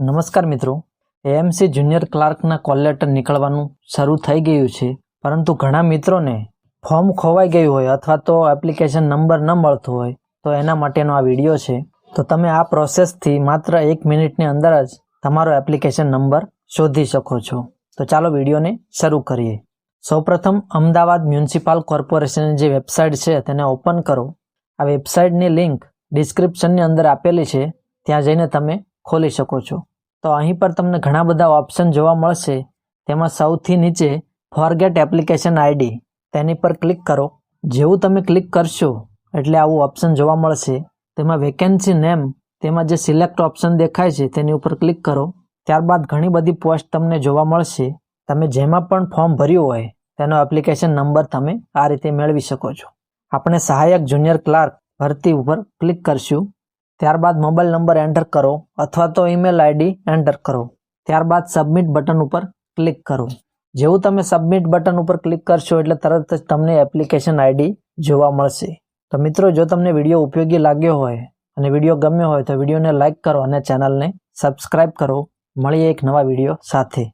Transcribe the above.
નમસ્કાર મિત્રો, AMC junior ક્લાર્કના call letter નીકળવાનું શરૂ થઈ ગયું છે, પરંતુ ઘણા મિત્રોને ફોર્મ ખોવાઈ ગયું હોય અથવા તો એપ્લિકેશન નંબર ન મળતો હોય તો એના માટેનો આ વિડીયો છે. તો તમે આ પ્રોસેસથી માત્ર 1 મિનિટની અંદર જ તમારો એપ્લિકેશન નંબર શોધી શકો છો. તો ચાલો વિડીયોને શરૂ કરીએ. સૌપ્રથમ અમદાવાદ મ્યુનિસિપલ કોર્પોરેશનની જે વેબસાઇટ છે તેને ઓપન કરો. આ વેબસાઇટની લિંક ડિસ્ક્રિપ્શનની અંદર આપેલી છે, ત્યાં જઈને તમે ખોલી શકો છો. તો અહીં પર તમને ઘણા બધા ઓપ્શન જોવા મળશે. તેમાં સૌથી નીચે ફોરગેટ એપ્લિકેશન આઈડી તેની પર ક્લિક કરો. જેવું તમે ક્લિક કરશો એટલે આવું ઓપ્શન જોવા મળશે. તેમાં વેકેન્સી નેમ, તેમાં જે સિલેક્ટ ઓપ્શન દેખાય છે તેની ઉપર ક્લિક કરો. ત્યારબાદ ઘણી બધી પોસ્ટ તમને જોવા મળશે. તમે જેમાં પણ ફોર્મ ભર્યું હોય તેનો એપ્લિકેશન નંબર તમે આ રીતે મેળવી શકો છો. આપણે સહાયક જુનિયર ક્લાર્ક ભરતી ઉપર ક્લિક કરશું. ત્યારબાદ મોબાઈલ નંબર એન્ટર કરો અથવા તો ઈમેલ આઈડી એન્ટર કરો. ત્યારબાદ સબમિટ બટન ઉપર ક્લિક કરો. જેવું તમે સબમિટ બટન ઉપર ક્લિક કરશો એટલે તરત જ તમને એપ્લિકેશન આઈડી જોવા મળશે. તો મિત્રો, જો તમને વિડીયો ઉપયોગી લાગ્યો હોય અને વિડીયો ગમ્યો હોય તો વિડીયોને લાઇક કરો અને ચેનલને સબસ્ક્રાઇબ કરો. મળીએ એક નવા વિડીયો સાથે.